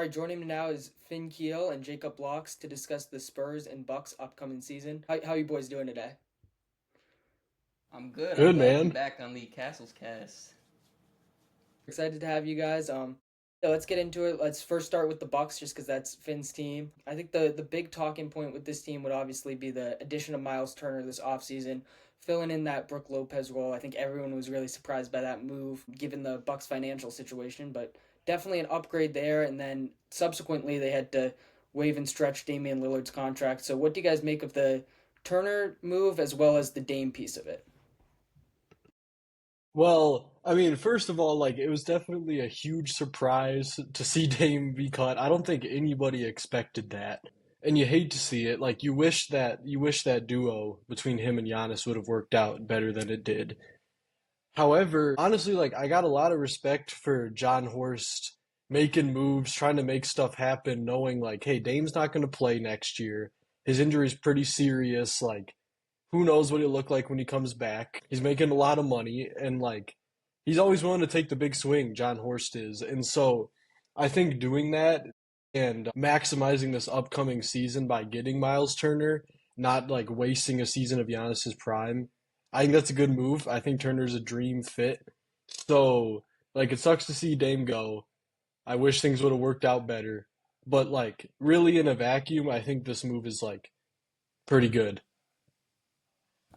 All right, joining me now is Kuehl and Jacoblocks to discuss the Spurs and Bucks upcoming season. How you boys doing today? I'm good. I'm Good, glad to be man. back on the Cassels cast. Excited to have you guys. Yeah, let's get into it. Let's first start with the Bucks, just because that's Finn's team. I think the big talking point with this team would obviously be the addition of Miles Turner this offseason, filling in that Brook Lopez role. I think everyone was really surprised by that move, given the Bucks' financial situation, but definitely an upgrade there. And then subsequently, they had to waive and stretch Damian Lillard's contract. So, what do you guys make of the Turner move as well as the Dame piece of it? Well, I mean, first of all, it was definitely a huge surprise to see Dame be cut. I don't think anybody expected that. And you hate to see it. You wish that duo between him and Giannis would have worked out better than it did. However, honestly, I got a lot of respect for John Horst making moves, trying to make stuff happen, knowing hey, Dame's not going to play next year. His injury's pretty serious. Who knows what he'll look like when he comes back. He's making a lot of money and he's always willing to take the big swing, John Horst is. And so I think doing that and maximizing this upcoming season by getting Miles Turner, not wasting a season of Giannis's prime, I think that's a good move. I think Turner's a dream fit. So it sucks to see Dame go. I wish things would have worked out better. But really in a vacuum, I think this move is pretty good.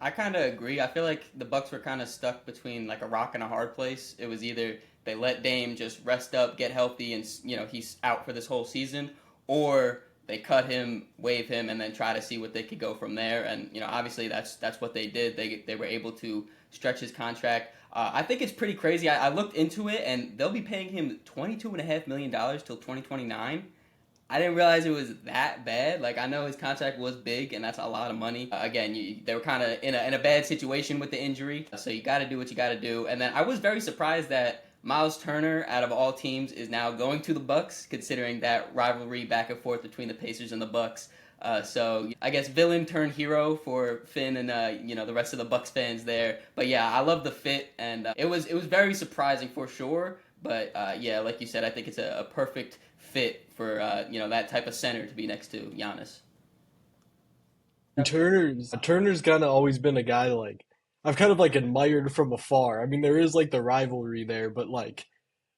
I kind of agree. I feel like the Bucks were kind of stuck between like a rock and a hard place. It was either they let Dame just rest up, get healthy, and he's out for this whole season, or they cut him, waive him, and then try to see what they could go from there. And obviously that's what they did. They were able to stretch his contract. I think it's pretty crazy. I looked into it, and they'll be paying him $22.5 million till 2029. I didn't realize it was that bad. Like I know his contract was big, and that's a lot of money. Again, they were kind of in a bad situation with the injury, so you got to do what you got to do. And then I was very surprised that Miles Turner, out of all teams, is now going to the Bucks, considering that rivalry back and forth between the Pacers and the Bucks. So I guess villain turned hero for Finn and the rest of the Bucks fans there. But yeah, I love the fit, and it was very surprising for sure. But yeah, like you said, I think it's a perfect fit for that type of center to be next to Giannis. Turner's kind of always been a guy I've kind of admired from afar. I mean, there is the rivalry there, but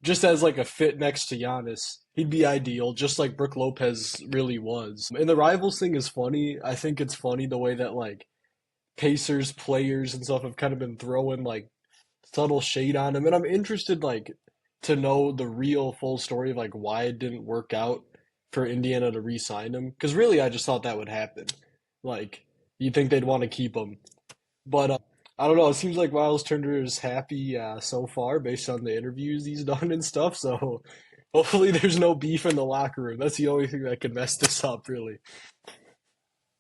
just as a fit next to Giannis, he'd be ideal, just like Brook Lopez really was. And the rivals thing is funny. I think it's funny the way that Pacers players and stuff have kind of been throwing subtle shade on him, and I'm interested to know the real full story of why it didn't work out for Indiana to re-sign him. Because really, I just thought that would happen. Like you'd think they'd want to keep him, but I don't know. It seems like Miles Turner is happy so far based on the interviews he's done and stuff. So hopefully, there's no beef in the locker room. That's the only thing that could mess this up, really.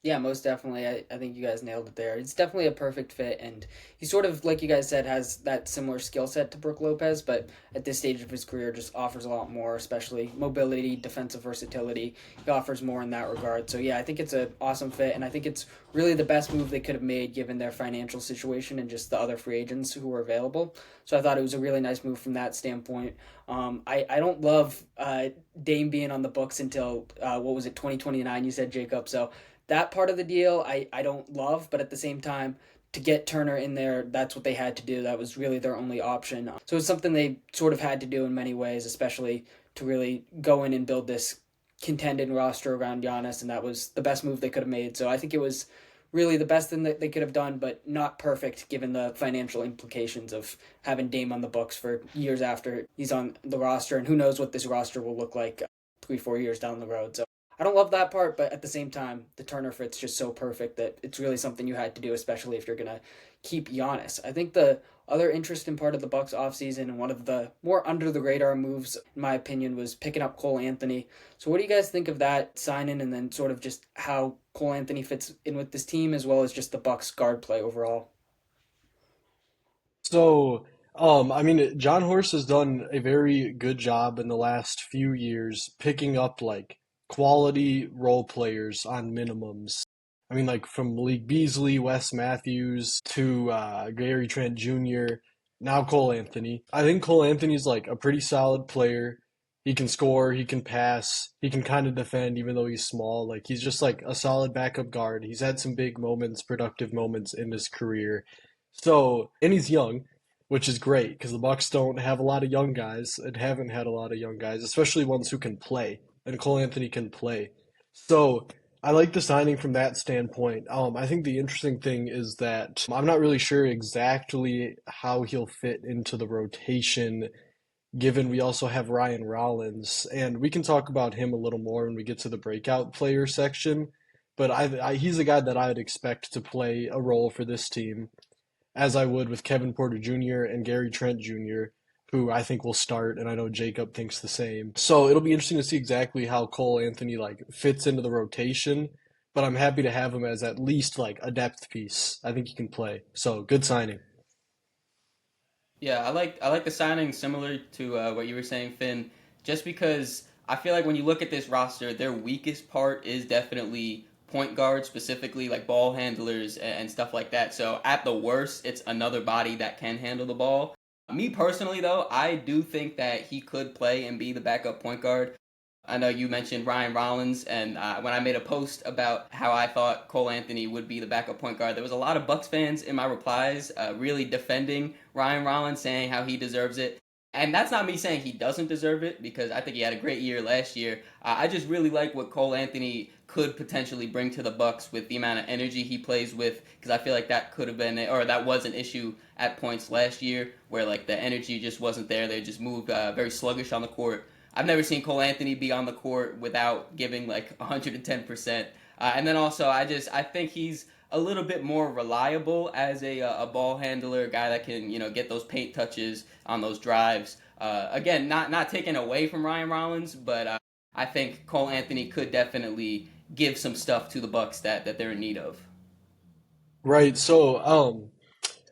Yeah, most definitely. I think you guys nailed it there. It's definitely a perfect fit, and he sort of, like you guys said, has that similar skill set to Brook Lopez, but at this stage of his career just offers a lot more, especially mobility, defensive versatility. He offers more in that regard. So yeah, I think it's an awesome fit, and I think it's really the best move they could have made given their financial situation and just the other free agents who were available. So I thought it was a really nice move from that standpoint. I don't love Dame being on the books until, what was it, 2029, you said, Jacob. So that part of the deal I don't love, but at the same time, to get Turner in there, that's what they had to do. That was really their only option. So it's something they sort of had to do in many ways, especially to really go in and build this contending roster around Giannis, and that was the best move they could have made. So I think it was really the best thing that they could have done, but not perfect given the financial implications of having Dame on the books for years after he's on the roster, and who knows what this roster will look like 3-4 years down the road. So I don't love that part, but at the same time, the Turner fit's just so perfect that it's really something you had to do, especially if you're gonna keep Giannis. I think the other interesting part of the Bucks offseason and one of the more under the radar moves, in my opinion, was picking up Cole Anthony. So what do you guys think of that signing, and then sort of just how Cole Anthony fits in with this team as well as just the Bucks guard play overall? So, I mean, John Horst has done a very good job in the last few years picking up quality role players on minimums. I mean, from Malik Beasley, Wes Matthews to Gary Trent Jr., now Cole Anthony. I think Cole Anthony's a pretty solid player. He can score, he can pass, he can kind of defend even though he's small. Like he's just like a solid backup guard. He's had some big moments, productive moments in his career. So, and he's young, which is great because the Bucks don't have a lot of young guys and haven't had a lot of young guys, especially ones who can play. And Cole Anthony can play. So, I like the signing from that standpoint. I think the interesting thing is that I'm not really sure exactly how he'll fit into the rotation given we also have Ryan Rollins, and we can talk about him a little more when we get to the breakout player section. But he's a guy that I would expect to play a role for this team, as I would with Kevin Porter Jr. and Gary Trent Jr., who I think will start, and I know Jacob thinks the same. So it'll be interesting to see exactly how Cole Anthony like fits into the rotation. But I'm happy to have him as at least like a depth piece. I think he can play. So good signing. Yeah, I like the signing similar to what you were saying, Finn. Just because I feel like when you look at this roster, their weakest part is definitely point guards, specifically like ball handlers and stuff like that. So at the worst, it's another body that can handle the ball. Me personally, though, I do think that he could play and be the backup point guard. I know you mentioned Ryan Rollins, and when I made a post about how I thought Cole Anthony would be the backup point guard, there was a lot of Bucks fans in my replies really defending Ryan Rollins, saying how he deserves it. And that's not me saying he doesn't deserve it, because I think he had a great year last year. I just really like what Cole Anthony could potentially bring to the Bucks with the amount of energy he plays with, because I feel like that could have been, or that was an issue at points last year, where like the energy just wasn't there. They just moved very sluggish on the court. I've never seen Cole Anthony be on the court without giving like 110%. And then also, I think he's a little bit more reliable as a ball handler, a guy that can get those paint touches on those drives. Again, not taken away from Ryan Rollins, but I think Cole Anthony could definitely give some stuff to the Bucks that they're in need of. Right. So,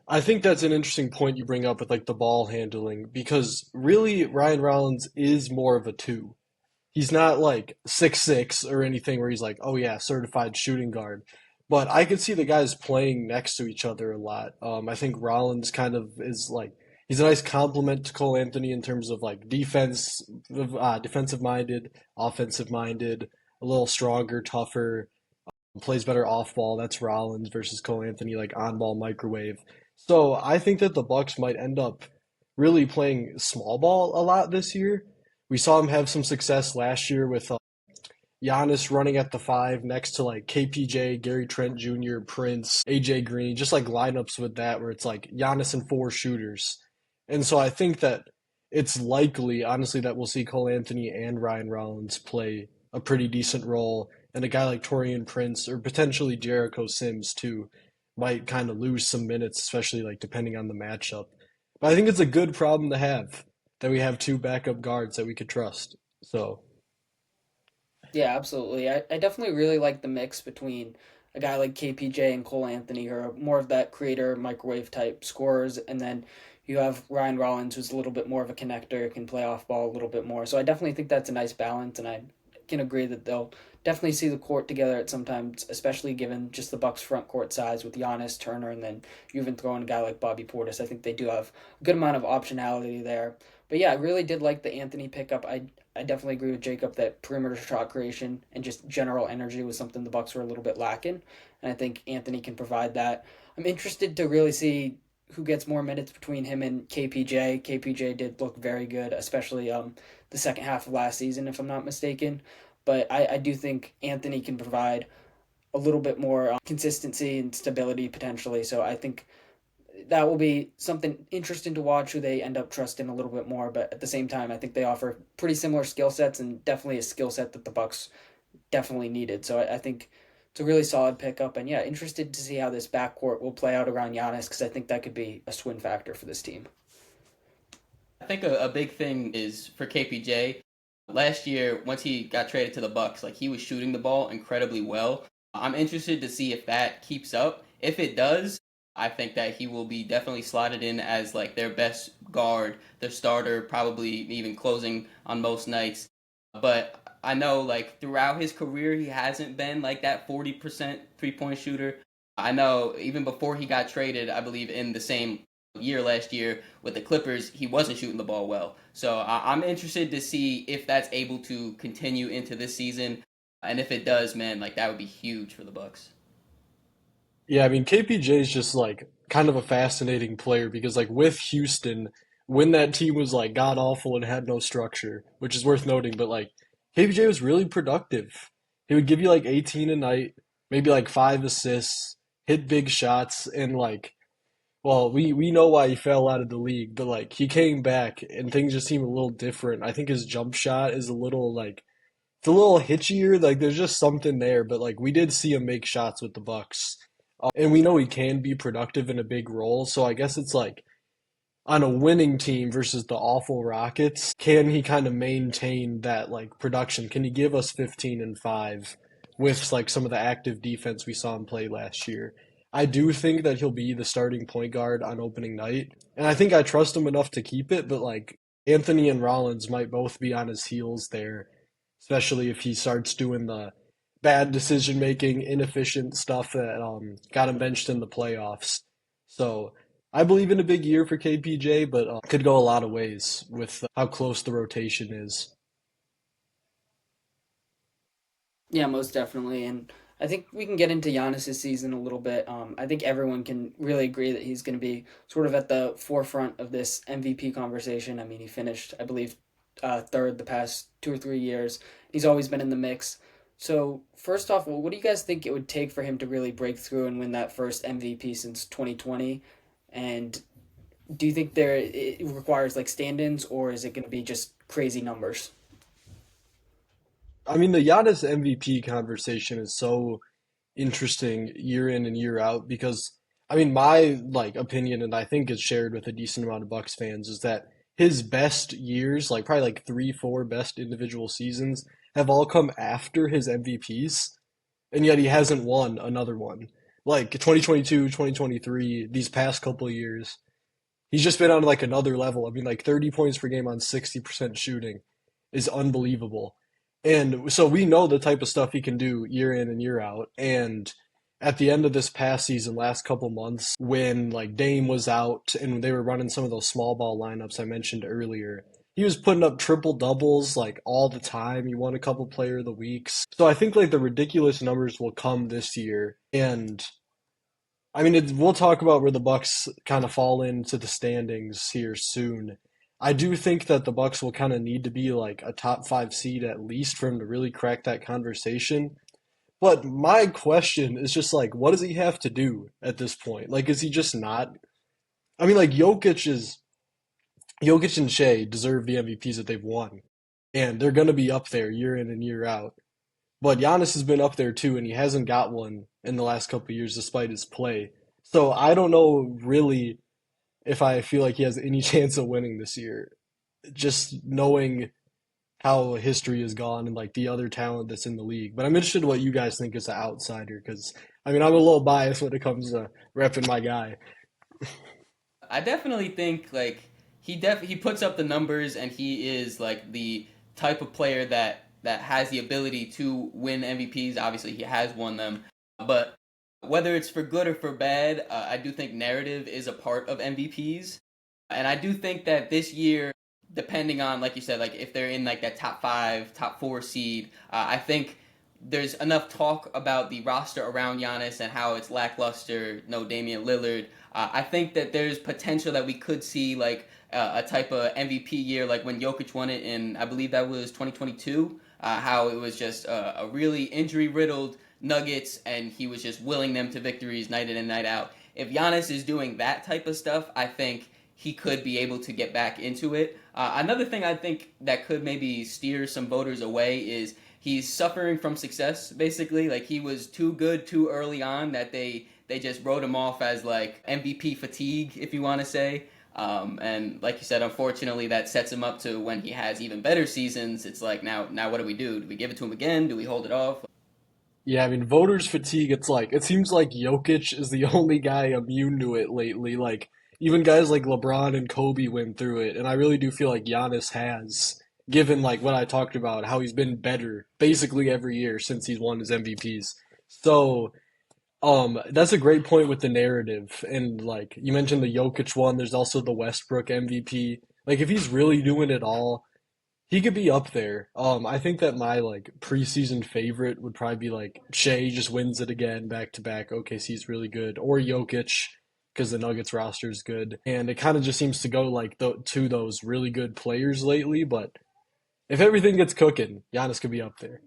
I think that's an interesting point you bring up with like the ball handling because really Ryan Rollins is more of a two. He's not like 6'6" or anything where he's like, oh yeah, certified shooting guard. But I could see the guys playing next to each other a lot. I think Rollins kind of is like he's a nice complement to Cole Anthony in terms of like defensive minded, offensive minded, a little stronger, tougher, plays better off ball. That's Rollins versus Cole Anthony, like on ball microwave. So I think that the Bucks might end up really playing small ball a lot this year. We saw him have some success last year with Giannis running at the five next to like KPJ, Gary Trent Jr., Prince, AJ Green, just like lineups with that where it's like Giannis and four shooters. And so I think that it's likely, honestly, that we'll see Cole Anthony and Ryan Rollins play a pretty decent role, and a guy like Torian Prince or potentially Jericho Sims too might kind of lose some minutes, especially like depending on the matchup. But I think it's a good problem to have that we have two backup guards that we could trust. So Yeah, absolutely. I definitely really like the mix between a guy like KPJ and Cole Anthony, who are more of that creator, microwave type scorers, and then you have Ryan Rollins, who's a little bit more of a connector, can play off ball a little bit more. So I definitely think that's a nice balance, and I can agree that they'll definitely see the court together at sometimes, especially given just the Bucks front court size with Giannis, Turner, and then you even throw in a guy like Bobby Portis. I think they do have a good amount of optionality there. But yeah, I really did like the Anthony pickup. I definitely agree with Jacob that perimeter shot creation and just general energy was something the Bucks were a little bit lacking, and I think Anthony can provide that. I'm interested to really see who gets more minutes between him and KPJ. KPJ did look very good, especially the second half of last season, if I'm not mistaken. But I do think Anthony can provide a little bit more consistency and stability potentially. So I think that will be something interesting to watch who they end up trusting a little bit more. But at the same time, I think they offer pretty similar skill sets and definitely a skill set that the Bucks definitely needed. So I think it's a really solid pickup. And yeah, interested to see how this backcourt will play out around Giannis because I think that could be a swing factor for this team. I think a big thing is for KPJ. Last year, once he got traded to the Bucks, like he was shooting the ball incredibly well. I'm interested to see if that keeps up. If it does, I think that he will be definitely slotted in as like their best guard, their starter, probably even closing on most nights. But I know like throughout his career, he hasn't been like that 40% three-point shooter. I know even before he got traded, I believe in the same year last year with the Clippers, he wasn't shooting the ball well. So I'm interested to see if that's able to continue into this season, and if it does, man, like that would be huge for the Bucks. Yeah, I mean KPJ is just like kind of a fascinating player because like with Houston, when that team was like god awful and had no structure, which is worth noting, but like KPJ was really productive. He would give you like 18 a night, maybe like 5 assists, hit big shots, and like well, we know why he fell out of the league, but like he came back and things just seem a little different. I think his jump shot is a little like it's a little hitchier. Like there's just something there, but like we did see him make shots with the Bucks, and we know he can be productive in a big role. So I guess it's like on a winning team versus the awful Rockets, can he kind of maintain that like production? Can he give us 15 and 5 with like some of the active defense we saw him play last year? I do think that he'll be the starting point guard on opening night, and I think I trust him enough to keep it, but like Anthony and Rollins might both be on his heels there, especially if he starts doing the bad decision making, inefficient stuff that got him benched in the playoffs. So I believe in a big year for KPJ, but could go a lot of ways with how close the rotation is. Yeah, most definitely. And I think we can get into Giannis's season a little bit. I think everyone can really agree that he's going to be sort of at the forefront of this MVP conversation. I mean, he finished, I believe, third the past 2 or 3 years. He's always been in the mix. So, first off, well, what do you guys think it would take for him to really break through and win that first MVP since 2020? And do you think it requires like stand-ins, or is it going to be just crazy numbers? I mean, the Giannis MVP conversation is so interesting year in and year out because I mean my like opinion and I think it's shared with a decent amount of Bucks fans is that his best years, like probably like 3, 4 best individual seasons, have all come after his MVPs, and yet he hasn't won another one. Like 2022, 2023, these past couple of years, he's just been on like another level. I mean, like 30 points per game on 60% shooting is unbelievable. And so we know the type of stuff he can do year in and year out. And at the end of this past season, last couple months, when like Dame was out and they were running some of those small ball lineups I mentioned earlier, he was putting up triple doubles like all the time. He won a couple player of the weeks. So I think like the ridiculous numbers will come this year. And I mean, we'll talk about where the Bucks kind of fall into the standings here soon. I do think that the Bucks will kind of need to be like a top 5 seed at least for him to really crack that conversation. But my question is just like, what does he have to do at this point? Like, is he just not? I mean, like Jokic and Shea deserve the MVPs that they've won, and they're gonna be up there year in and year out. But Giannis has been up there too, and he hasn't got one in the last couple of years despite his play. So I don't know really if I feel like he has any chance of winning this year. Just knowing how history has gone and like the other talent that's in the league. But I'm interested in what you guys think as an outsider because I mean I'm a little biased when it comes to repping my guy. I definitely think like he puts up the numbers, and he is like the type of player that has the ability to win MVPs. Obviously, he has won them, but whether it's for good or for bad, I do think narrative is a part of MVPs, and I do think that this year, depending on like you said, like if they're in like that top five, top four seed, I think there's enough talk about the roster around Giannis and how it's lackluster. No Damian Lillard. I think that there's potential that we could see like a type of MVP year, like when Jokic won it in, I believe that was 2022. How it was just a really injury riddled Nuggets, and he was just willing them to victories night in and night out. If Giannis is doing that type of stuff, I think he could be able to get back into it. Another thing I think that could maybe steer some voters away is he's suffering from success. Basically, like he was too good too early on that they just wrote him off as like MVP fatigue, if you want to say. And like you said, unfortunately, that sets him up to when he has even better seasons. It's like now what do we do? Do we give it to him again? Do we hold it off? Yeah, I mean voters fatigue, it's like it seems like Jokic is the only guy immune to it lately. Like even guys like LeBron and Kobe went through it, and I really do feel like Giannis has, given like what I talked about, how he's been better basically every year since he's won his MVPs. So that's a great point with the narrative. And like you mentioned the Jokic one, there's also the Westbrook MVP. Like if he's really doing it all, he could be up there. I think that my like preseason favorite would probably be like Shea just wins it again back to back. OKC's really good, or Jokic because the Nuggets roster is good, and it kind of just seems to go like to those really good players lately. But if everything gets cooking, Giannis could be up there.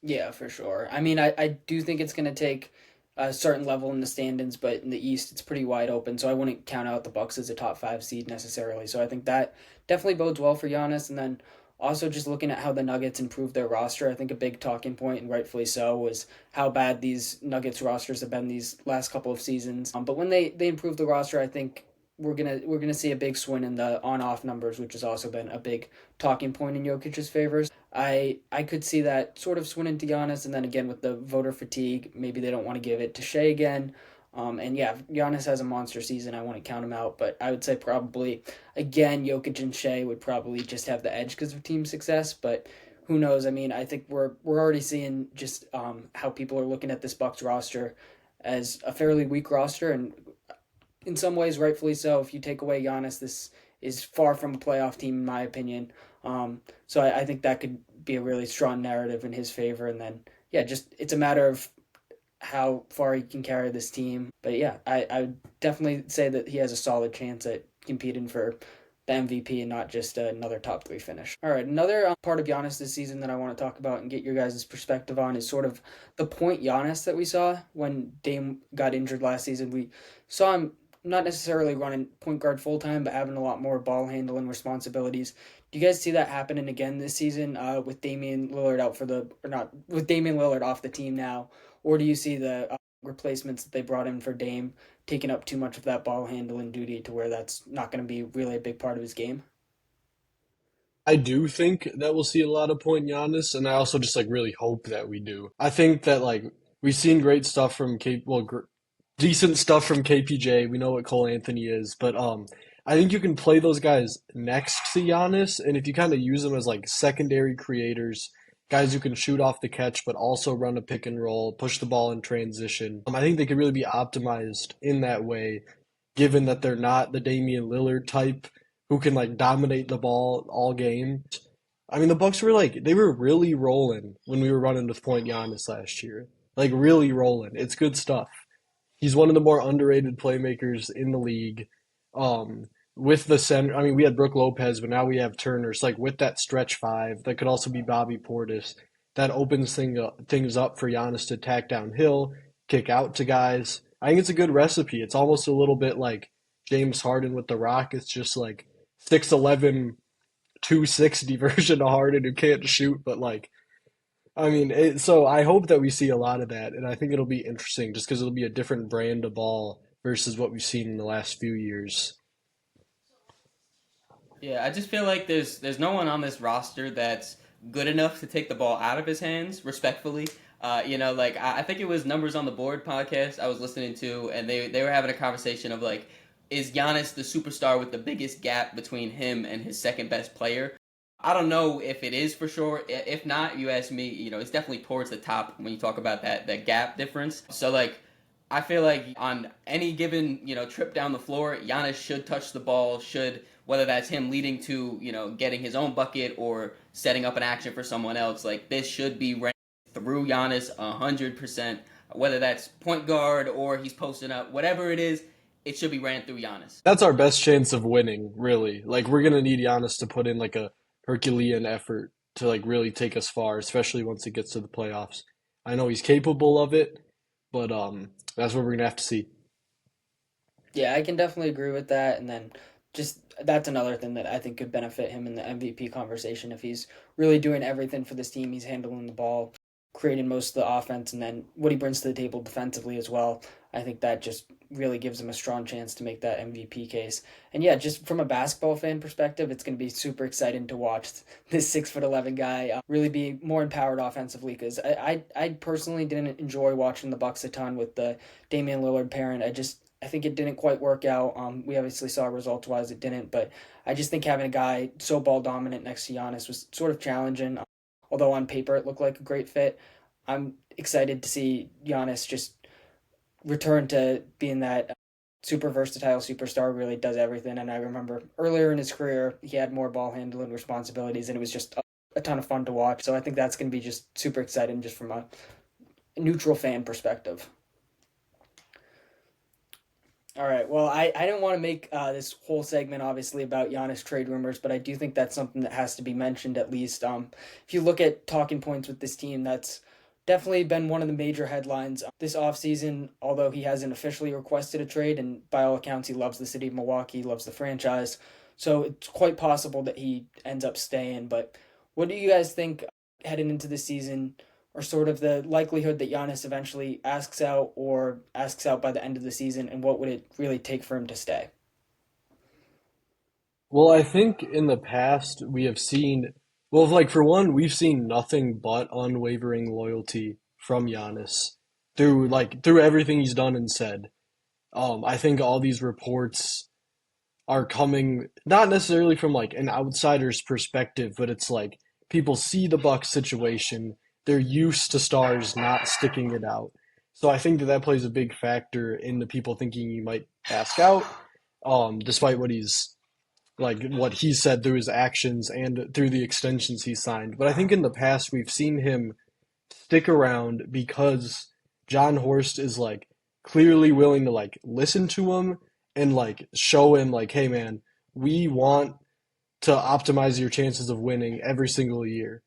Yeah, for sure. I mean, I do think it's going to take a certain level in the standings, but in the East, it's pretty wide open. So I wouldn't count out the Bucks as a top five seed necessarily. So I think that definitely bodes well for Giannis. And then also just looking at how the Nuggets improved their roster, I think a big talking point, and rightfully so, was how bad these Nuggets rosters have been these last couple of seasons. But when they improved the roster, I think we're gonna see a big swing in the on off numbers, which has also been a big talking point in Jokic's favor. I could see that sort of swinging to Giannis, and then again with the voter fatigue, maybe they don't want to give it to Shea again. And yeah, if Giannis has a monster season, I wouldn't count him out, but I would say probably again Jokic and Shea would probably just have the edge because of team success. But who knows? I mean, I think we're already seeing just how people are looking at this Bucks roster as a fairly weak roster, and in some ways, rightfully so. If you take away Giannis, this is far from a playoff team, in my opinion. So I think that could be a really strong narrative in his favor. And then, yeah, just it's a matter of how far he can carry this team. But yeah, I would definitely say that he has a solid chance at competing for the MVP and not just another top three finish. All right, another part of Giannis this season that I want to talk about and get your guys' perspective on is sort of the point Giannis that we saw when Dame got injured last season. We saw him not necessarily running point guard full time, but having a lot more ball handling responsibilities. Do you guys see that happening again this season with Damian Lillard out for the or not with Damian Lillard off the team now, or do you see the replacements that they brought in for Dame taking up too much of that ball handling duty to where that's not going to be really a big part of his game? I do think that we'll see a lot of point Giannis, and I also just like really hope that we do. I think that like we've seen great stuff from decent stuff from KPJ. We know what Cole Anthony is, but I think you can play those guys next to Giannis, and if you kind of use them as like secondary creators, guys who can shoot off the catch, but also run a pick and roll, push the ball in transition. I think they could really be optimized in that way, given that they're not the Damian Lillard type who can like dominate the ball all game. I mean, the Bucks were like they were really rolling when we were running with point Giannis last year. Like really rolling. It's good stuff. He's one of the more underrated playmakers in the league. Um, with the center, I mean, we had Brook Lopez, but now we have Turner. It's like with that stretch five, that could also be Bobby Portis. That opens things up for Giannis to attack downhill, kick out to guys. I think it's a good recipe. It's almost a little bit like James Harden with the Rock. It's just like 6'11", 260 version of Harden who can't shoot, but like I mean, so I hope that we see a lot of that, and I think it'll be interesting just because it'll be a different brand of ball versus what we've seen in the last few years. Yeah, I just feel like there's no one on this roster that's good enough to take the ball out of his hands, respectfully. Like I think it was Numbers on the Board podcast I was listening to, and they were having a conversation of like, is Giannis the superstar with the biggest gap between him and his second best player? I don't know if it is for sure. If not, you ask me, it's definitely towards the top when you talk about that gap difference. So like I feel like on any given, trip down the floor, Giannis should touch the ball, should whether that's him leading to, getting his own bucket or setting up an action for someone else. Like this should be ran through Giannis 100%. Whether that's point guard or he's posting up, whatever it is, it should be ran through Giannis. That's our best chance of winning, really. Like we're gonna need Giannis to put in like a Herculean effort to like really take us far, especially once it gets to the playoffs. I know he's capable of it, but that's what we're gonna have to see. Yeah, I can definitely agree with that. And then just that's another thing that I think could benefit him in the MVP conversation if he's really doing everything for this team. He's handling the ball, creating most of the offense, and then what he brings to the table defensively as well. I think that just really gives him a strong chance to make that MVP case. And yeah, just from a basketball fan perspective, it's going to be super exciting to watch this 6'11" guy really be more empowered offensively. Because I personally didn't enjoy watching the Bucks a ton with the Damian Lillard pairing. I think it didn't quite work out. We obviously saw results wise it didn't, but I just think having a guy so ball dominant next to Giannis was sort of challenging. Although on paper it looked like a great fit, I'm excited to see Giannis just return to being that super versatile superstar, really does everything. And I remember earlier in his career, he had more ball handling responsibilities, and it was just a ton of fun to watch. So I think that's going to be just super exciting, just from a neutral fan perspective. All right. Well, I didn't want to make this whole segment obviously about Giannis trade rumors, but I do think that's something that has to be mentioned at least. If you look at talking points with this team, that's definitely been one of the major headlines this offseason, although he hasn't officially requested a trade, and by all accounts, he loves the city of Milwaukee, loves the franchise. So it's quite possible that he ends up staying. But what do you guys think heading into the season? Or sort of the likelihood that Giannis eventually asks out or asks out by the end of the season, and what would it really take for him to stay? Well, I think in the past we have seen, well, like for one, we've seen nothing but unwavering loyalty from Giannis through everything he's done and said. I think all these reports are coming not necessarily from like an outsider's perspective, but it's like people see the Bucks situation. They're used to stars not sticking it out. So I think that that plays a big factor into people thinking he might ask out, despite what he said through his actions and through the extensions he signed. But I think in the past we've seen him stick around because John Horst is like clearly willing to like listen to him and like show him like, hey man, we want to optimize your chances of winning every single year.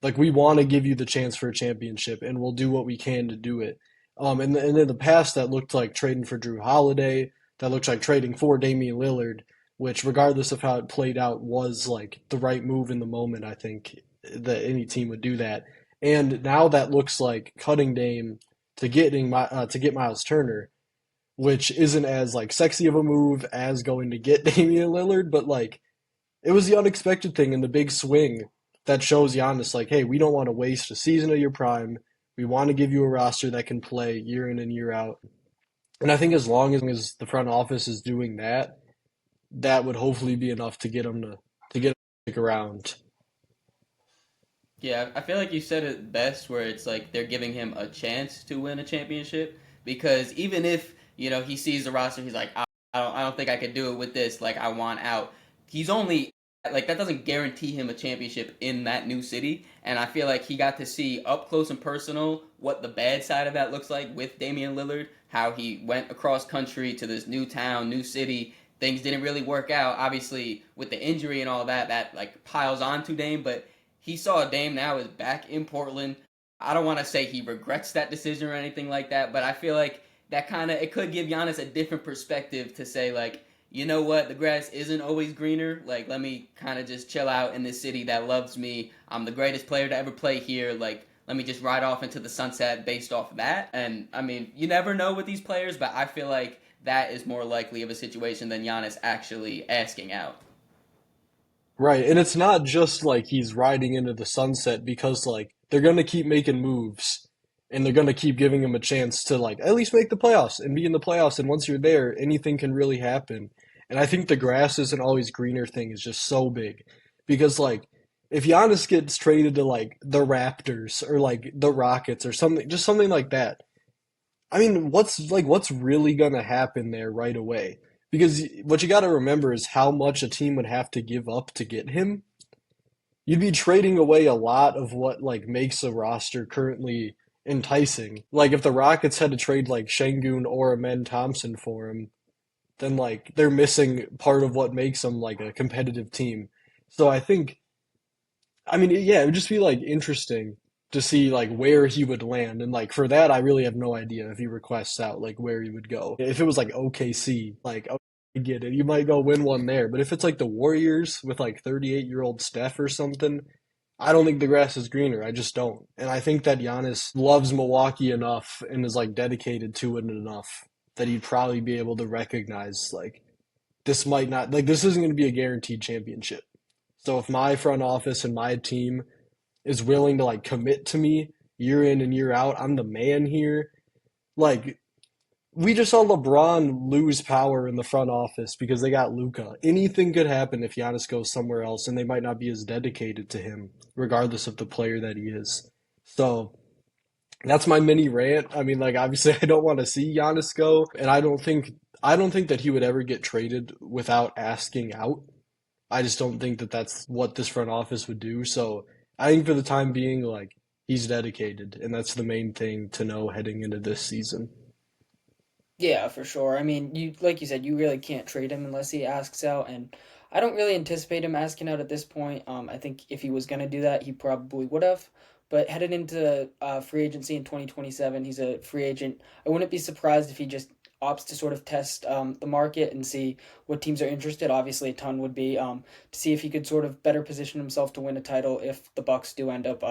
Like we want to give you the chance for a championship, and we'll do what we can to do it. And in the past, that looked like trading for Drew Holiday. That looked like trading for Damian Lillard, which, regardless of how it played out, was like the right move in the moment. I think that any team would do that. And now that looks like cutting Dame to get Miles Turner, which isn't as like sexy of a move as going to get Damian Lillard, but like it was the unexpected thing and the big swing that shows Giannis like, hey, we don't want to waste a season of your prime. We want to give you a roster that can play year in and year out. And I think as long as the front office is doing that, that would hopefully be enough to get him to get him to stick around. Yeah, I feel like you said it best where it's like they're giving him a chance to win a championship because even if, he sees the roster, he's like, I don't think I could do it with this. Like, I want out. He's only, like, that doesn't guarantee him a championship in that new city. And I feel like he got to see up close and personal what the bad side of that looks like with Damian Lillard, how he went across country to this new town, new city. Things didn't really work out. Obviously, with the injury and all that, that like piles on to Dame, but he saw Dame now is back in Portland. I don't want to say he regrets that decision or anything like that, but I feel like that kind of it could give Giannis a different perspective to say like, you know what, the grass isn't always greener. Like, let me kind of just chill out in this city that loves me. I'm the greatest player to ever play here. Like, let me just ride off into the sunset based off of that. And I mean, you never know with these players, but I feel like that is more likely of a situation than Giannis actually asking out. Right, and it's not just like he's riding into the sunset because like they're gonna keep making moves and they're gonna keep giving him a chance to like at least make the playoffs and be in the playoffs. And once you're there, anything can really happen. And I think the grass isn't always greener thing is just so big because like if Giannis gets traded to like the Raptors or like the Rockets or something, just something like that, I mean, what's really gonna happen there right away? Because what you got to remember is how much a team would have to give up to get him. You'd be trading away a lot of what like makes a roster currently enticing. Like if the Rockets had to trade like Şengün or Amen Thompson for him, then like they're missing part of what makes them like a competitive team. So I think I mean, yeah, it would just be like interesting to see like where he would land, and like for that, I really have no idea if he requests out like where he would go. If it was like OKC, like okay, I get it, you might go win one there. But if it's like the Warriors with like 38-year-old Steph or something, I don't think the grass is greener. I just don't, and I think that Giannis loves Milwaukee enough and is like dedicated to it enough that he'd probably be able to recognize like this might not like this isn't going to be a guaranteed championship. So if my front office and my team is willing to like commit to me year in and year out, I'm the man here. Like we just saw LeBron lose power in the front office because they got Luca. Anything could happen if Giannis goes somewhere else, and they might not be as dedicated to him, regardless of the player that he is. So that's my mini rant. I mean, like obviously, I don't want to see Giannis go, and I don't think that he would ever get traded without asking out. I just don't think that that's what this front office would do. So I think for the time being, like he's dedicated, and that's the main thing to know heading into this season. Yeah, for sure. I mean, you like you said, you really can't trade him unless he asks out, and I don't really anticipate him asking out at this point. I think if he was gonna do that, he probably would have. But headed into free agency in 2027, he's a free agent. I wouldn't be surprised if he just opts to sort of test the market and see what teams are interested. Obviously, a ton would be to see if he could sort of better position himself to win a title if the Bucks do end up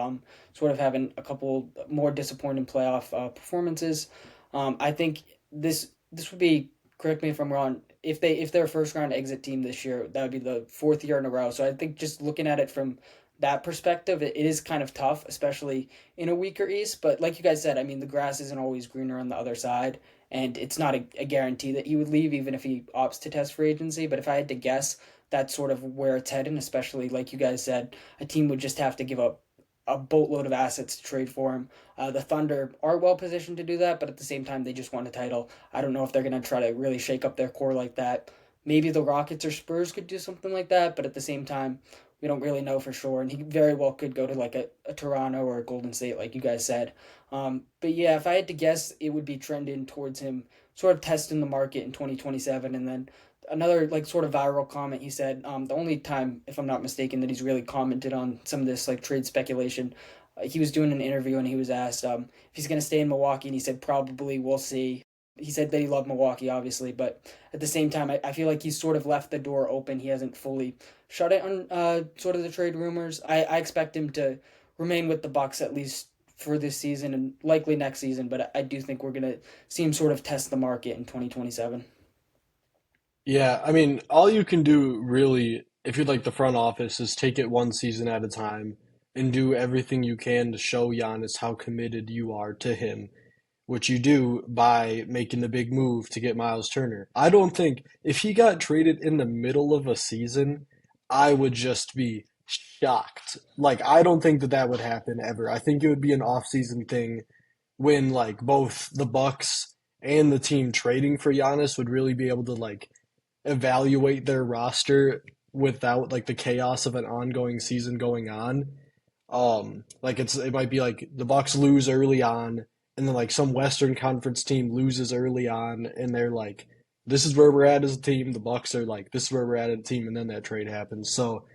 sort of having a couple more disappointing playoff performances. I think this would be, correct me if I'm wrong, if they're a first round exit team this year, that would be the fourth year in a row. So I think just looking at it from that perspective, it is kind of tough, especially in a weaker East. But like you guys said, I mean, the grass isn't always greener on the other side, and it's not a guarantee that he would leave, even if he opts to test free agency. But if I had to guess, that's sort of where it's heading, especially like you guys said, a team would just have to give up a boatload of assets to trade for him. The Thunder are well positioned to do that, but at the same time, they just won a title. I don't know if they're going to try to really shake up their core like that. Maybe the Rockets or Spurs could do something like that, but at the same time, we don't really know for sure. And he very well could go to like a Toronto or a Golden State, like you guys said. But yeah, if I had to guess, it would be trending towards him sort of testing the market in 2027. And then another like sort of viral comment he said, the only time, if I'm not mistaken, that he's really commented on some of this like trade speculation, he was doing an interview and he was asked if he's going to stay in Milwaukee, and he said probably we'll see. He said that he loved Milwaukee, obviously, but at the same time, I feel like he's sort of left the door open. He hasn't fully shut it on sort of the trade rumors. I expect him to remain with the Bucks at least for this season and likely next season, but I do think we're going to see him sort of test the market in 2027. Yeah, I mean, all you can do really, if you're like the front office, is take it one season at a time and do everything you can to show Giannis how committed you are to him, which you do by making the big move to get Miles Turner. I don't think if he got traded in the middle of a season, I would just be shocked. Like, I don't think that that would happen ever. I think it would be an off-season thing when like both the Bucks and the team trading for Giannis would really be able to like evaluate their roster without like the chaos of an ongoing season going on. Like it might be like the Bucks lose early on, and then like some Western Conference team loses early on, and they're like, "This is where we're at as a team." The Bucks are like, "This is where we're at as a team," and then that trade happens. So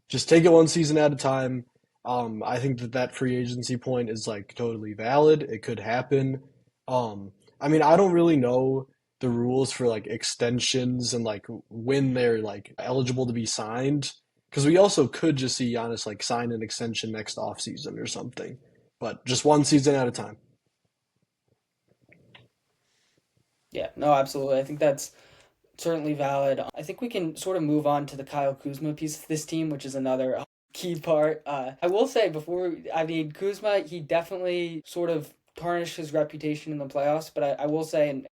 just take it one season at a time. I think that that free agency point is like totally valid. It could happen. Um, I mean, I don't really know the rules for like extensions and like when they're like eligible to be signed. Because we also could just see Giannis like sign an extension next offseason or something. But just one season at a time. Yeah, no, absolutely. I think that's certainly valid. I think we can sort of move on to the Kyle Kuzma piece of this team, which is another key part. I will say before, I mean, Kuzma, he definitely sort of tarnished his reputation in the playoffs, but I will say, and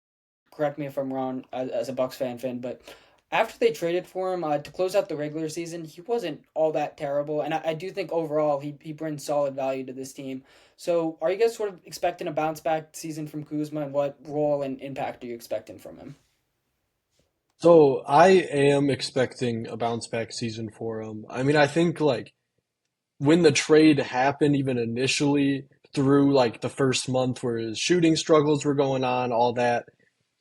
correct me if I'm wrong as a Bucks fan, but after they traded for him to close out the regular season, he wasn't all that terrible, and I do think overall he brings solid value to this team. So, are you guys sort of expecting a bounce back season from Kuzma, and what role and impact are you expecting from him? So I am expecting a bounce back season for him. I mean, I think like when the trade happened, even initially through like the first month where his shooting struggles were going on, all that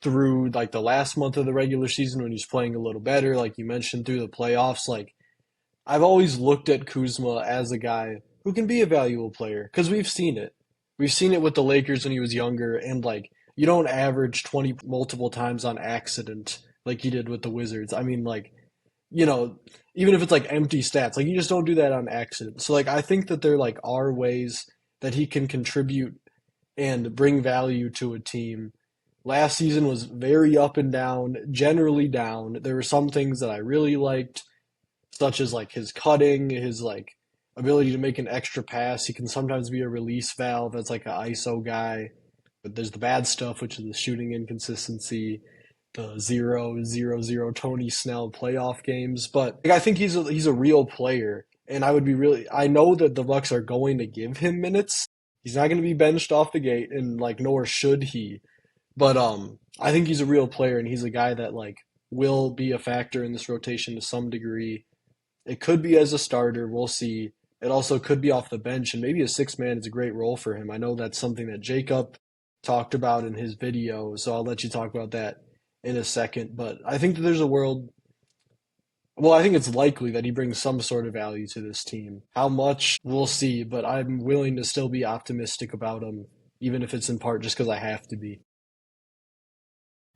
through like the last month of the regular season when he's playing a little better, like you mentioned through the playoffs, like I've always looked at Kuzma as a guy who can be a valuable player because we've seen it. We've seen it with the Lakers when he was younger, and like you don't average 20 multiple times on accident like you did with the Wizards. I mean, like you know, even if it's like empty stats, like you just don't do that on accident. So like I think that there like are ways that he can contribute and bring value to a team. Last season was very up and down, generally down. There were some things that I really liked, such as like his cutting, his like ability to make an extra pass. He can sometimes be a release valve as like an ISO guy. But there's the bad stuff, which is the shooting inconsistency, the 0-0-0 Tony Snell playoff games. But like, I think he's a real player, and I would be really. I know that the Bucks are going to give him minutes. He's not going to be benched off the gate, and like nor should he. But I think he's a real player, and he's a guy that like will be a factor in this rotation to some degree. It could be as a starter, we'll see. It also could be off the bench, and maybe a six man is a great role for him. I know that's something that Jacob talked about in his video, so I'll let you talk about that in a second. But I think that there's a world, well, I think it's likely that he brings some sort of value to this team. How much, we'll see, but I'm willing to still be optimistic about him, even if it's in part just because I have to be.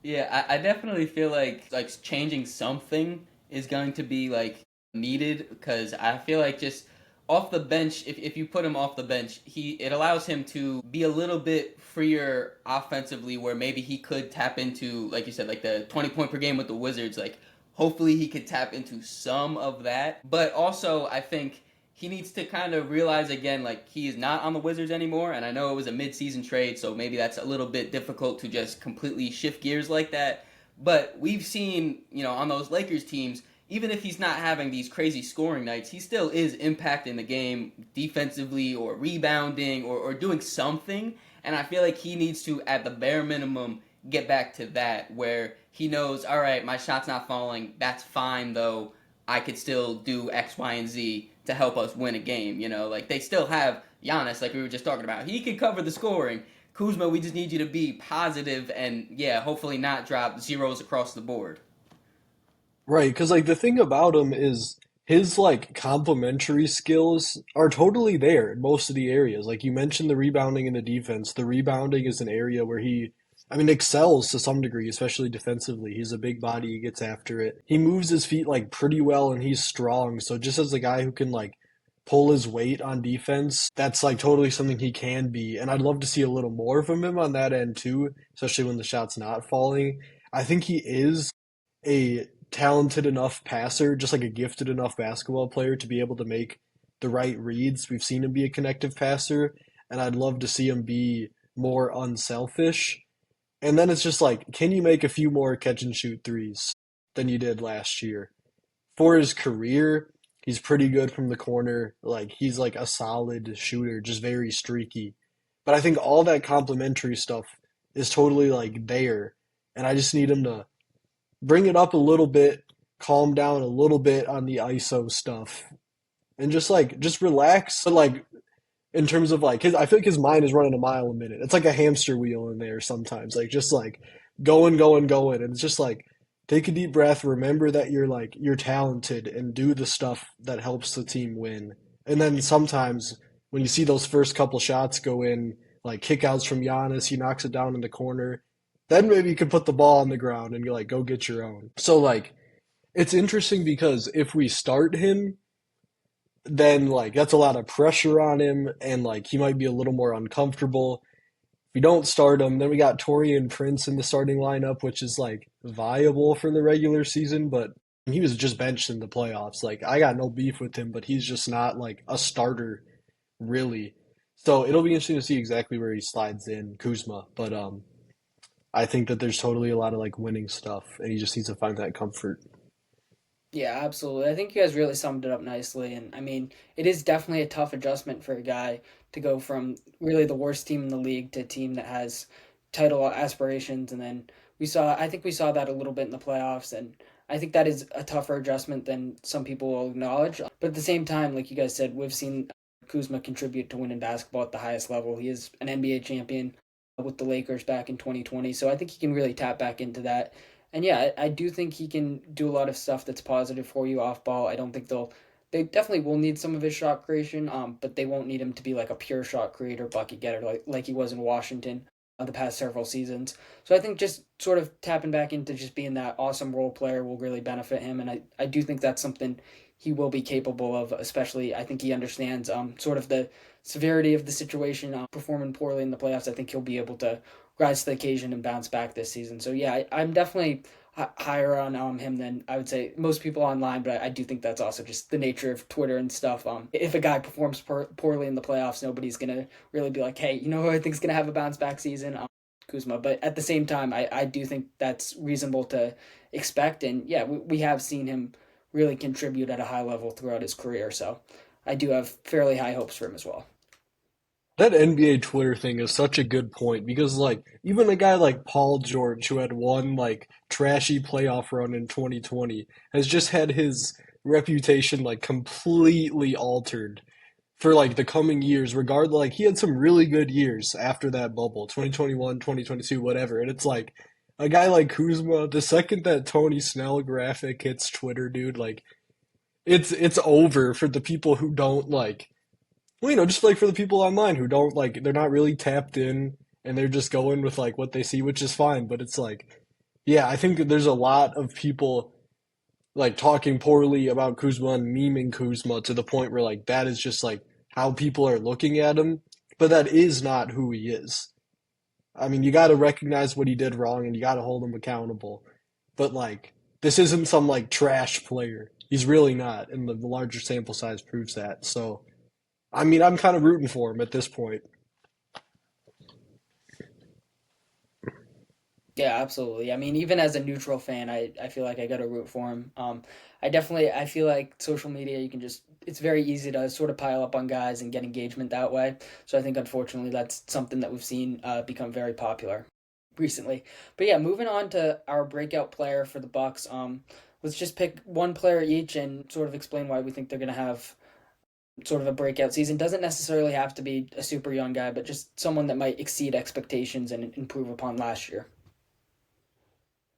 Yeah, I definitely feel like changing something is going to be like needed because I feel like just off the bench, if you put him off the bench, he it allows him to be a little bit freer offensively where maybe he could tap into, like you said, like the 20 point per game with the Wizards. Like hopefully he could tap into some of that. But also I think he needs to kind of realize again, like he is not on the Wizards anymore. And I know it was a mid-season trade, so maybe that's a little bit difficult to just completely shift gears like that. But we've seen, on those Lakers teams, even if he's not having these crazy scoring nights, he still is impacting the game defensively or rebounding or doing something. And I feel like he needs to, at the bare minimum, get back to that where he knows, all right, my shot's not falling. That's fine, though. I could still do X, Y, and Z to help us win a game. Like they still have Giannis, like we were just talking about. He can cover the scoring. Kuzma, we just need you to be positive and yeah, hopefully not drop zeros across the board. Right, because like the thing about him is his like complementary skills are totally there in most of the areas. Like you mentioned the rebounding and the defense. The rebounding is an area where he, I mean, excels to some degree, especially defensively. He's a big body, he gets after it. He moves his feet like pretty well and he's strong. So just as a guy who can like pull his weight on defense, that's like totally something he can be. And I'd love to see a little more from him on that end too, especially when the shot's not falling. I think he is a talented enough passer, just like a gifted enough basketball player to be able to make the right reads. We've seen him be a connective passer, and I'd love to see him be more unselfish. And then it's just like, can you make a few more catch and shoot threes than you did last year? For his career, he's pretty good from the corner. Like he's like a solid shooter, just very streaky. But I think all that complimentary stuff is totally like there. And I just need him to bring it up a little bit, calm down a little bit on the ISO stuff, and just relax. But like in terms of like his, I feel like his mind is running a mile a minute. It's like a hamster wheel in there sometimes, like just like going, going, going, and it's just like take a deep breath, remember that you're talented, and do the stuff that helps the team win. And then sometimes when you see those first couple shots go in, like kickouts from Giannis, he knocks it down in the corner. Then maybe you could put the ball on the ground and you like go get your own. So like it's interesting because if we start him, then like that's a lot of pressure on him and like he might be a little more uncomfortable. If we don't start him, then we got Torian Prince in the starting lineup, which is like viable for the regular season, but he was just benched in the playoffs. Like I got no beef with him, but he's just not like a starter really. So it'll be interesting to see exactly where he slides in, Kuzma. But I think that there's totally a lot of like winning stuff, and he just needs to find that comfort. Yeah, absolutely. I think you guys really summed it up nicely. And I mean, it is definitely a tough adjustment for a guy to go from really the worst team in the league to a team that has title aspirations. And then I think we saw that a little bit in the playoffs. And I think that is a tougher adjustment than some people will acknowledge. But at the same time, like you guys said, we've seen Kuzma contribute to winning basketball at the highest level. He is an NBA champion with the Lakers back in 2020. So I think he can really tap back into that. And yeah, I do think he can do a lot of stuff that's positive for you off ball. I don't think they definitely will need some of his shot creation, but they won't need him to be like a pure shot creator, bucket getter like he was in Washington the past several seasons. So I think just sort of tapping back into just being that awesome role player will really benefit him, and I do think that's something he will be capable of. Especially, I think he understands sort of the severity of the situation. Performing poorly in the playoffs, I think he'll be able to rise to the occasion and bounce back this season. So yeah, I'm definitely higher on him than I would say most people online, but I do think that's also just the nature of Twitter and stuff. If a guy performs poorly in the playoffs, nobody's gonna really be like, hey, you know who I think's gonna have a bounce back season? Kuzma. But at the same time, I do think that's reasonable to expect, and yeah, we have seen him really contribute at a high level throughout his career. So I do have fairly high hopes for him as well. That NBA Twitter thing is such a good point because like even a guy like Paul George who had one like trashy playoff run in 2020 has just had his reputation like completely altered for like the coming years regardless like he had some really good years after that bubble 2021 2022 whatever and it's like a guy like Kuzma the second that Tony Snell graphic hits Twitter dude like it's over for the people who don't like well, just like for the people online who don't like, they're not really tapped in and they're just going with like what they see, which is fine. But it's like, yeah, I think that there's a lot of people like talking poorly about Kuzma and memeing Kuzma to the point where like that is just like how people are looking at him. But that is not who he is. I mean, you got to recognize what he did wrong and you got to hold him accountable. But like, this isn't some like trash player. He's really not, and the larger sample size proves that. So. I mean, I'm kind of rooting for him at this point. Yeah, absolutely. I mean, even as a neutral fan, I feel like I got to root for him. I feel like social media, you can just, it's very easy to sort of pile up on guys and get engagement that way. So I think unfortunately that's something that we've seen become very popular recently. But yeah, moving on to our breakout player for the Bucks. Let's just pick one player each and sort of explain why we think they're going to have sort of a breakout season. Doesn't necessarily have to be a super young guy, but just someone that might exceed expectations and improve upon last year.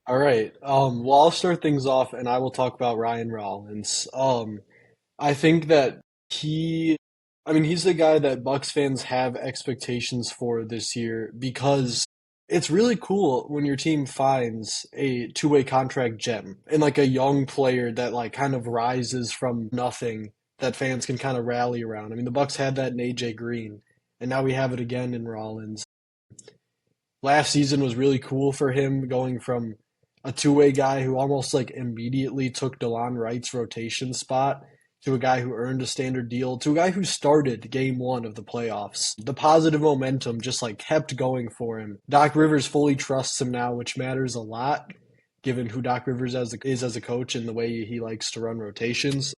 All right. Well, I'll start things off, and I will talk about Ryan Rollins. I think that he, I mean, he's the guy that Bucks fans have expectations for this year because it's really cool when your team finds a two-way contract gem and like a young player that like kind of rises from nothing that fans can kind of rally around. I mean, the Bucks had that in AJ Green, and now we have it again in Rollins. Last season was really cool for him going from a two-way guy who almost like immediately took DeLon Wright's rotation spot to a guy who earned a standard deal to a guy who started game one of the playoffs. The positive momentum just like kept going for him. Doc Rivers fully trusts him now, which matters a lot given who Doc Rivers is as a coach and the way he likes to run rotations.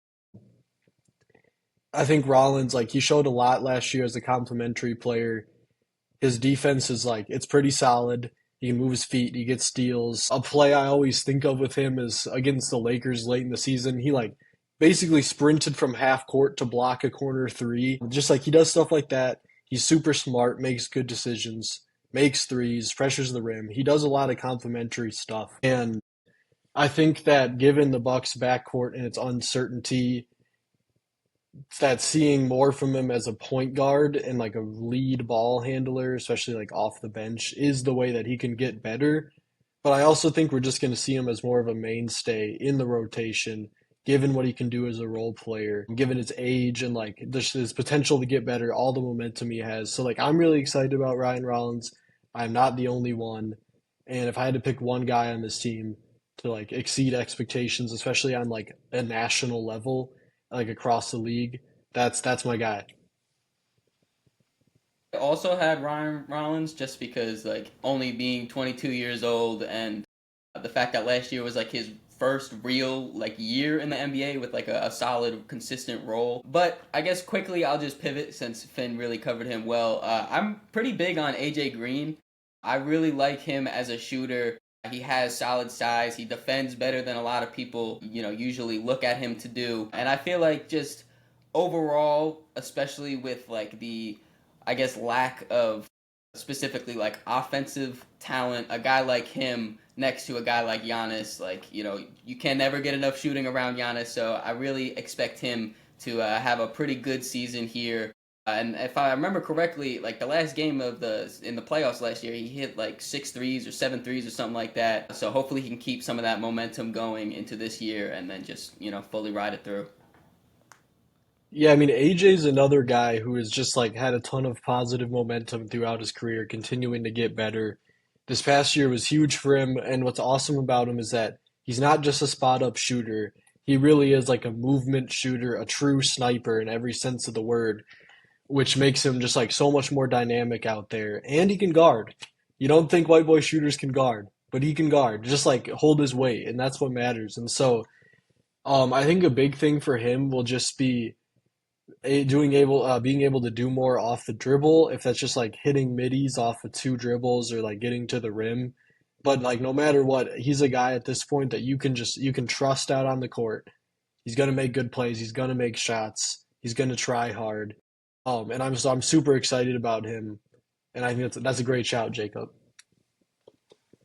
I think Rollins, like he showed a lot last year as a complimentary player. His defense is like it's pretty solid. He can move his feet. He gets steals. A play I always think of with him is against the Lakers late in the season. He like basically sprinted from half court to block a corner three. Just like he does stuff like that. He's super smart, makes good decisions, makes threes, pressures the rim. He does a lot of complimentary stuff. And I think that given the Bucks backcourt and its uncertainty, that seeing more from him as a point guard and like a lead ball handler, especially like off the bench, is the way that he can get better. But I also think we're just going to see him as more of a mainstay in the rotation, given what he can do as a role player, given his age and like his potential to get better, all the momentum he has. So like I'm really excited about Ryan Rollins. I'm not the only one. And if I had to pick one guy on this team to like exceed expectations, especially on like a national level, like across the league, that's my guy. I also had Ryan Rollins just because like only being 22 years old and the fact that last year was like his first real like year in the NBA with like a solid consistent role. But I guess quickly I'll just pivot since Finn really covered him well. I'm pretty big on AJ Green. I really like him as a shooter. He has solid size. He defends better than a lot of people, usually look at him to do. And I feel like just overall, especially with like the, I guess, lack of specifically like offensive talent, a guy like him next to a guy like Giannis, like, you can never get enough shooting around Giannis. So I really expect him to have a pretty good season here. And if I remember correctly, like the last game of in the playoffs last year, he hit like 6 threes or 7 threes or something like that. So hopefully he can keep some of that momentum going into this year and then just fully ride it through. Yeah, I mean AJ's another guy who has just like had a ton of positive momentum throughout his career, continuing to get better. This past year was huge for him, and what's awesome about him is that he's not just a spot up shooter. He really is like a movement shooter, a true sniper in every sense of the word, which makes him just like so much more dynamic out there. And he can guard. You don't think white boy shooters can guard, but he can guard, just like hold his weight, and that's what matters. And so, I think a big thing for him will just be being able to do more off the dribble, if that's just like hitting middies off of two dribbles or like getting to the rim. But like no matter what, he's a guy at this point that you can trust out on the court. He's gonna make good plays. He's gonna make shots. He's gonna try hard. And I'm super excited about him. And I think that's a great shout, Jacob.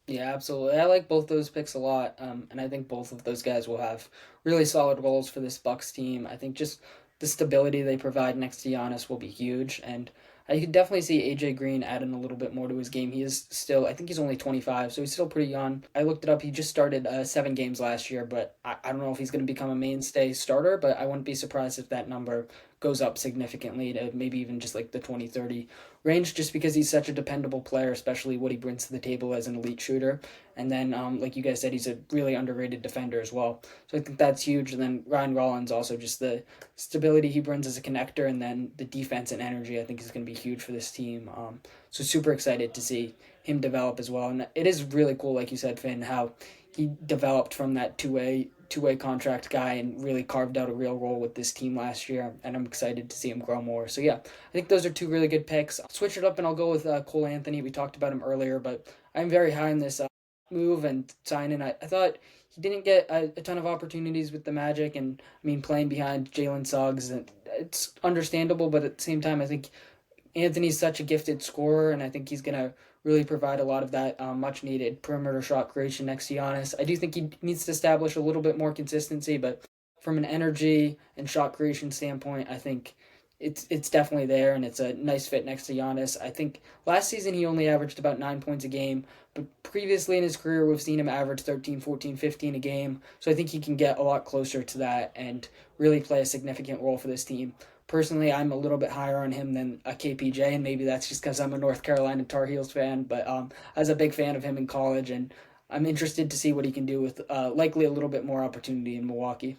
Yeah, absolutely. I like both those picks a lot, and I think both of those guys will have really solid roles for this Bucks team. I think just the stability they provide next to Giannis will be huge, and I could definitely see AJ Green adding a little bit more to his game. He is still, I think he's only 25, so he's still pretty young. I looked it up. He just started 7 games last year, but I don't know if he's going to become a mainstay starter, but I wouldn't be surprised if that number goes up significantly to maybe even just like the 20-30 range, just because he's such a dependable player, especially what he brings to the table as an elite shooter. And then, like you guys said, he's a really underrated defender as well. So I think that's huge. And then Ryan Rollins also just the stability he brings as a connector, and then the defense and energy I think is going to be huge for this team. So super excited to see him develop as well. And it is really cool, like you said, Finn, how he developed from that two way contract guy and really carved out a real role with this team last year. And I'm excited to see him grow more. So yeah, I think those are two really good picks. I'll switch it up and I'll go with Cole Anthony. We talked about him earlier, but I'm very high on this move and signing. I thought he didn't get a ton of opportunities with the Magic, and I mean playing behind Jalen Suggs, and it's understandable. But at the same time, I think Anthony's such a gifted scorer, and I think he's going to really provide a lot of that much needed perimeter shot creation next to Giannis. I do think he needs to establish a little bit more consistency, but from an energy and shot creation standpoint, I think it's definitely there, and it's a nice fit next to Giannis. I think last season he only averaged about 9 points a game, but previously in his career we've seen him average 13, 14, 15 a game. So I think he can get a lot closer to that and really play a significant role for this team. Personally, I'm a little bit higher on him than a KPJ, and maybe that's just because I'm a North Carolina Tar Heels fan. But I was a big fan of him in college, and I'm interested to see what he can do with likely a little bit more opportunity in Milwaukee.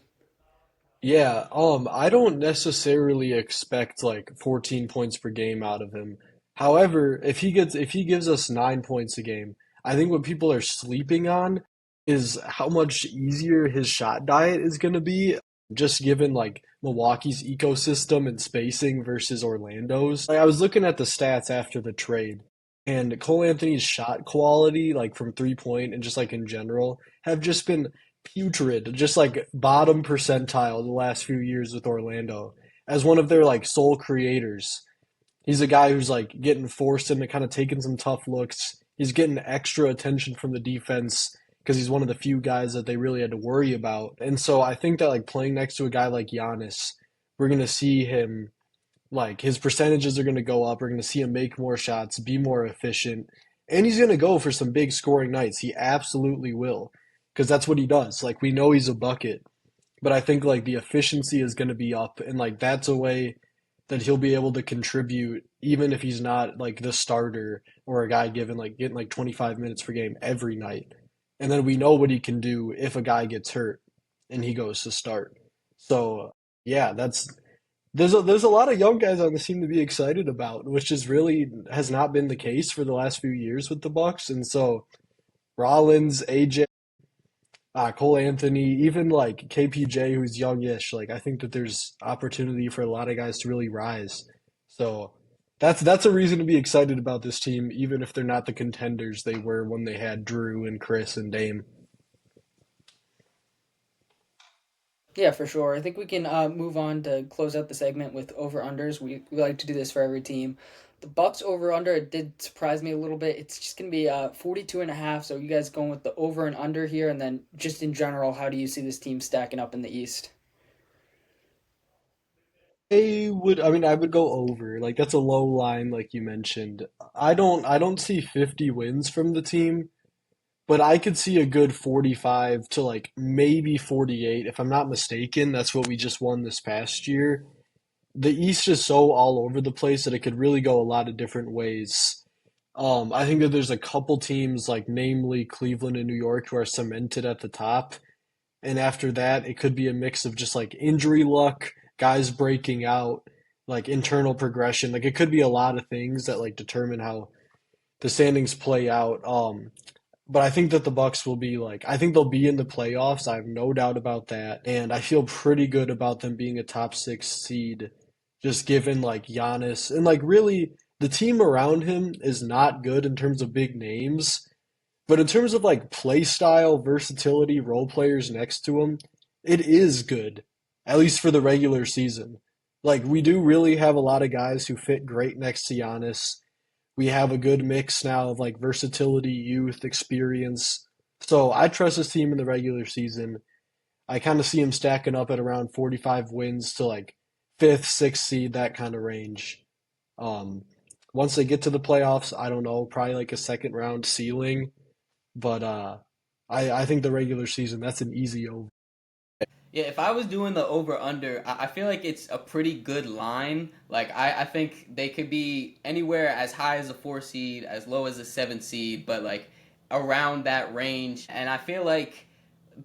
Yeah, I don't necessarily expect like 14 points per game out of him. However, if he gives us 9 points a game, I think what people are sleeping on is how much easier his shot diet is going to be, just given like Milwaukee's ecosystem and spacing versus Orlando's. Like, I was looking at the stats after the trade, and Cole Anthony's shot quality, like from 3 point and just like in general, have just been putrid, just like bottom percentile the last few years with Orlando as one of their like sole creators. He's a guy who's like getting forced into kind of taking some tough looks. He's getting extra attention from the defense because he's one of the few guys that they really had to worry about. And so I think that like playing next to a guy like Giannis, we're gonna see him like his percentages are gonna go up. We're gonna see him make more shots, be more efficient, and he's gonna go for some big scoring nights. He absolutely will, because that's what he does. Like we know he's a bucket, but I think like the efficiency is going to be up, and like that's a way that he'll be able to contribute even if he's not like the starter or a guy given like getting like 25 minutes per game every night. And then we know what he can do if a guy gets hurt and he goes to start. So yeah, that's there's a lot of young guys on the team to be excited about, which is really has not been the case for the last few years with the Bucks. And so Rollins, AJ, Cole Anthony, even like KPJ, who's youngish. Like I think that there's opportunity for a lot of guys to really rise. So that's a reason to be excited about this team, even if they're not the contenders they were when they had Drew and Chris and Dame. Yeah, for sure. I think we can move on to close out the segment with over unders. We like to do this for every team. The Bucks over under, it did surprise me a little bit. It's just going to be 42 and a half. So you guys going with the over and under here, and then just in general, how do you see this team stacking up in the East? I would go over. Like that's a low line, like you mentioned. I don't see 50 wins from the team, but I could see a good 45 to like maybe 48 if I'm not mistaken. That's what we just won this past year. The East is so all over the place that it could really go a lot of different ways. I think that there's a couple teams, like namely Cleveland and New York, who are cemented at the top. And after that, it could be a mix of just like injury luck, guys breaking out, like internal progression. Like it could be a lot of things that like determine how the standings play out. But I think that the Bucks will be like I think they'll be in the playoffs. I have no doubt about that, and I feel pretty good about them being a top 6 seed just given like Giannis and like really the team around him is not good in terms of big names, but in terms of like play style, versatility, role players next to him, it is good, at least for the regular season. Like we do really have a lot of guys who fit great next to Giannis. We have a good mix now of like versatility, youth, experience. So I trust this team in the regular season. I kind of see him stacking up at around 45 wins to like fifth, sixth seed, that kind of range. Um, Once they get to the playoffs, I don't know, probably like a second round ceiling. But I think the regular season, that's an easy over. Yeah, if I was doing the over under, I feel like it's a pretty good line. Like I think they could be anywhere as high as a 4 seed, as low as a 7 seed, but like around that range. And I feel like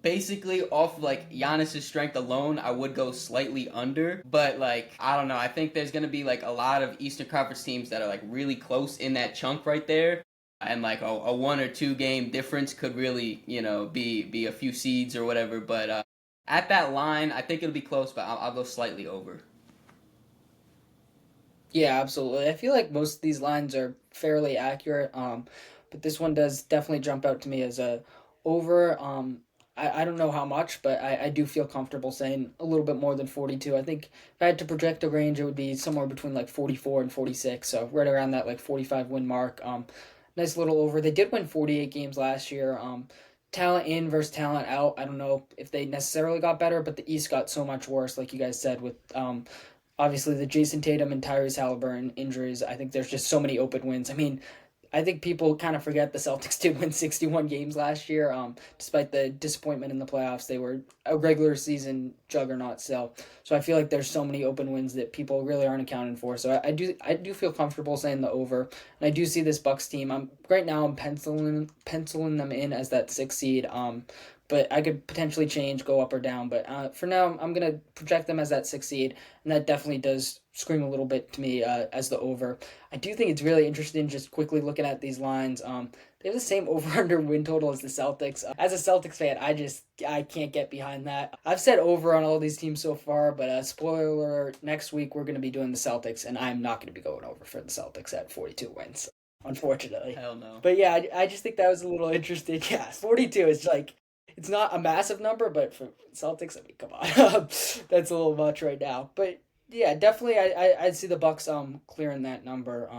basically off like Giannis's strength alone, I would go slightly under. But like I don't know, I think there's gonna be like a lot of Eastern Conference teams that are like really close in that chunk right there. And like a 1 or 2 game difference could really, be a few seeds or whatever. But at that line, I think it'll be close, but I'll go slightly over. Yeah, absolutely. I feel like most of these lines are fairly accurate. But this one does definitely jump out to me as a over. I don't know how much, but I do feel comfortable saying a little bit more than 42. I think if I had to project a range, it would be somewhere between like 44 and 46. So right around that like 45 win mark. Nice little over. They did win 48 games last year. Talent in versus talent out. I don't know if they necessarily got better, but the East got so much worse, like you guys said, with obviously the Jason Tatum and Tyrese Halliburton injuries. I think there's just so many open wins. I mean, I think people kind of forget the Celtics did win 61 games last year. Despite the disappointment in the playoffs, they were a regular season juggernaut still. So I feel like there's so many open wins that people really aren't accounting for. So I do feel comfortable saying the over, and I do see this Bucks team. I'm penciling them in as that 6 seed. But I could potentially change, go up or down. But for now, I'm gonna project them as that 6 seed, and that definitely does scream a little bit to me as the over. I do think it's really interesting just quickly looking at these lines. They have the same over under win total as the Celtics. As a Celtics fan, I can't get behind that. I've said over on all these teams so far, but spoiler alert, next week we're going to be doing the Celtics, and I'm not going to be going over for the Celtics at 42 wins, unfortunately. Hell no. But yeah, I just think that was a little interesting. Yeah, 42 is like, it's not a massive number, but for Celtics, I mean, come on. That's a little much right now. But yeah, definitely I'd see the Bucks clearing that number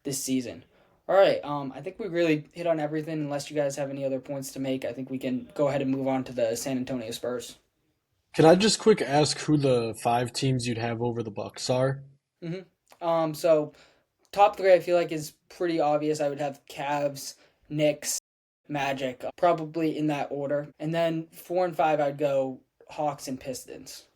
this season. All right, I think we really hit on everything. Unless you guys have any other points to make, I think we can go ahead and move on to the San Antonio Spurs. Can I just quick ask who the five teams you'd have over the Bucks are? So top three I feel like is pretty obvious. I would have Cavs, Knicks, Magic, probably in that order, and then 4 and 5 I'd go Hawks and Pistons.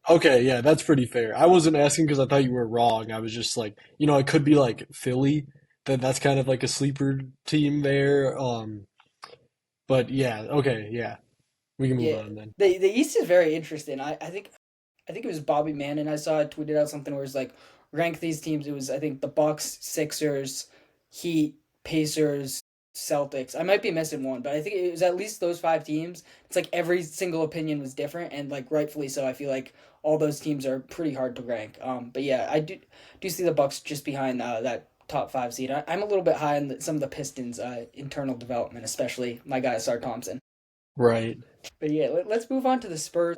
Okay, yeah, that's pretty fair. I wasn't asking because I thought you were wrong. I was just like, it could be like Philly. That's kind of like a sleeper team there. But yeah, okay, yeah, we can move Yeah, on then. the East is very interesting. I think it was Bobby Manning. I saw it tweeted out something where it's like rank these teams. It was I think the Bucks, Sixers, Heat, Pacers, Celtics. I might be missing one, but I think it was at least those five teams. It's like every single opinion was different, and like rightfully so. I feel like all those teams are pretty hard to rank. But yeah, I do see the Bucks just behind that top five seed. I'm a little bit high on some of the Pistons' internal development, especially my guy Sar Thompson. Right. But yeah, let's move on to the Spurs.